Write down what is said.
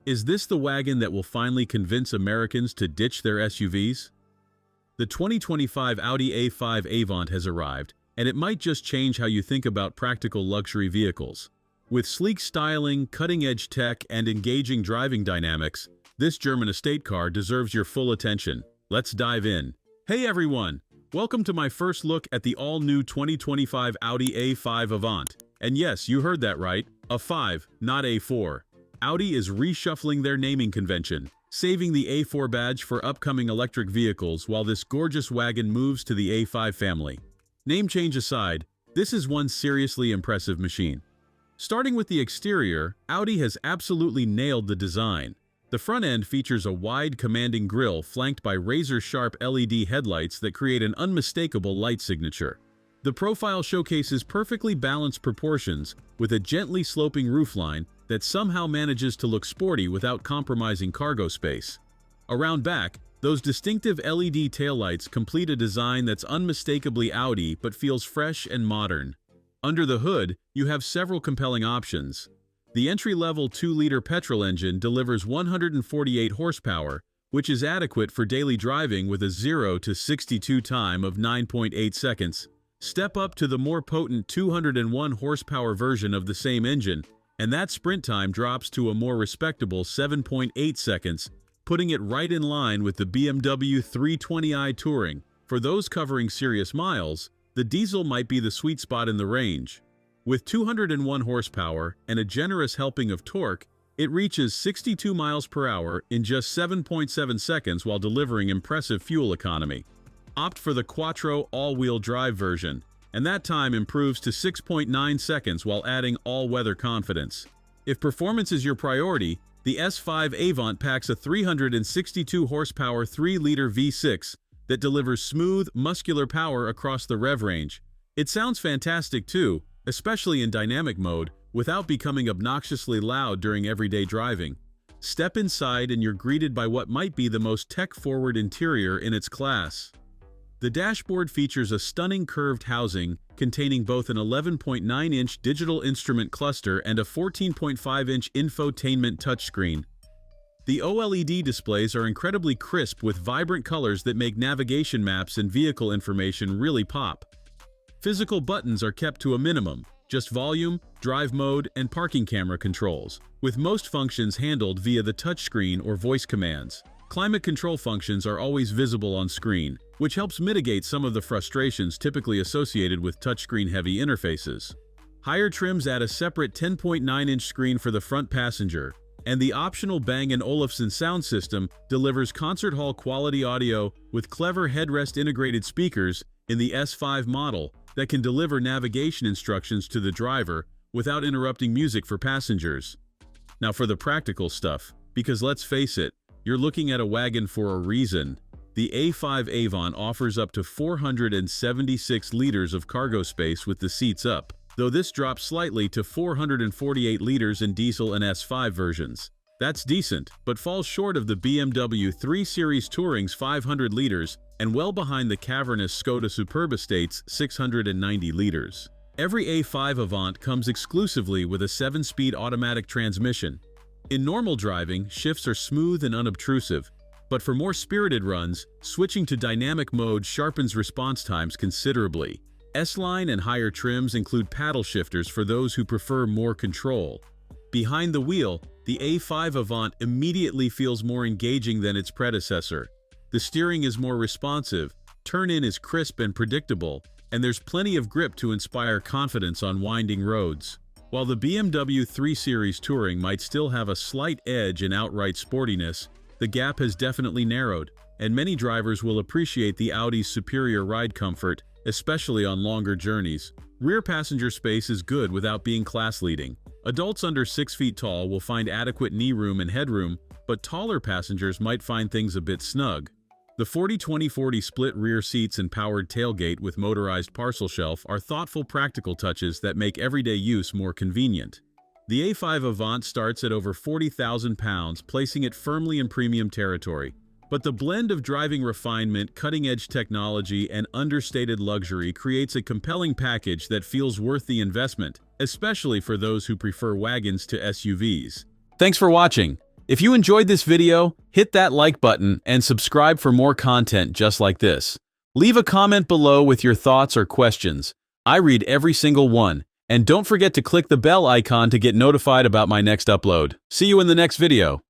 Is this the wagon that will finally convince Americans to ditch their SUVs? The 2025 Audi A5 Avant has arrived, and it might just change how you think about practical luxury vehicles. With sleek styling, cutting-edge tech, and engaging driving dynamics, this German estate car deserves your full attention. Let's dive in. Hey everyone! Welcome to my first look at the all-new 2025 Audi A5 Avant. And yes, you heard that right, a 5, not A4. Audi is reshuffling their naming convention, saving the A4 badge for upcoming electric vehicles while this gorgeous wagon moves to the A5 family. Name change aside, this is one seriously impressive machine. Starting with the exterior, Audi has absolutely nailed the design. The front end features a wide, commanding grille flanked by razor-sharp LED headlights that create an unmistakable light signature. The profile showcases perfectly balanced proportions with a gently sloping roofline that somehow manages to look sporty without compromising cargo space. Around back, those distinctive LED taillights complete a design that's unmistakably Audi but feels fresh and modern. Under the hood, you have several compelling options. The entry-level 2-liter petrol engine delivers 148 horsepower, which is adequate for daily driving with a 0 to 62 time of 9.8 seconds. Step up to the more potent 201 horsepower version of the same engine, and that sprint time drops to a more respectable 7.8 seconds, putting it right in line with the BMW 320i Touring. For those covering serious miles, the diesel might be the sweet spot in the range. With 201 horsepower and a generous helping of torque, it reaches 62 miles per hour in just 7.7 seconds while delivering impressive fuel economy. Opt for the Quattro all-wheel drive version, and that time improves to 6.9 seconds while adding all-weather confidence. If performance is your priority, the S5 Avant packs a 362 horsepower 3-liter V6 that delivers smooth, muscular power across the rev range. It sounds fantastic too, especially in dynamic mode, without becoming obnoxiously loud during everyday driving. Step inside and you're greeted by what might be the most tech-forward interior in its class. The dashboard features a stunning curved housing containing both an 11.9-inch digital instrument cluster and a 14.5-inch infotainment touchscreen. The OLED displays are incredibly crisp with vibrant colors that make navigation maps and vehicle information really pop. Physical buttons are kept to a minimum, just volume, drive mode, and parking camera controls, with most functions handled via the touchscreen or voice commands. Climate control functions are always visible on screen, which helps mitigate some of the frustrations typically associated with touchscreen-heavy interfaces. Higher trims add a separate 10.9-inch screen for the front passenger, and the optional Bang & Olufsen sound system delivers concert hall quality audio with clever headrest integrated speakers in the S5 model that can deliver navigation instructions to the driver without interrupting music for passengers. Now for the practical stuff, because let's face it, you're looking at a wagon for a reason. The A5 Avant offers up to 476 liters of cargo space with the seats up, though this drops slightly to 448 liters in diesel and S5 versions. That's decent, but falls short of the BMW 3 Series Touring's 500 liters and well behind the cavernous Skoda Superb Estate's 690 liters. Every A5 Avant comes exclusively with a 7-speed automatic transmission. In normal driving, shifts are smooth and unobtrusive, but for more spirited runs, switching to dynamic mode sharpens response times considerably. S-line and higher trims include paddle shifters for those who prefer more control. Behind the wheel, the A5 Avant immediately feels more engaging than its predecessor. The steering is more responsive, turn-in is crisp and predictable, and there's plenty of grip to inspire confidence on winding roads. While the BMW 3 Series Touring might still have a slight edge in outright sportiness, the gap has definitely narrowed, and many drivers will appreciate the Audi's superior ride comfort, especially on longer journeys. Rear passenger space is good without being class-leading. Adults under 6 feet tall will find adequate knee room and headroom, but taller passengers might find things a bit snug. The 40-20-40 split rear seats and powered tailgate with motorized parcel shelf are thoughtful practical touches that make everyday use more convenient. The A5 Avant starts at over £40,000, placing it firmly in premium territory. But the blend of driving refinement, cutting-edge technology, and understated luxury creates a compelling package that feels worth the investment, especially for those who prefer wagons to SUVs. Thanks for watching. If you enjoyed this video, hit that like button and subscribe for more content just like this. Leave a comment below with your thoughts or questions. I read every single one. And don't forget to click the bell icon to get notified about my next upload. See you in the next video.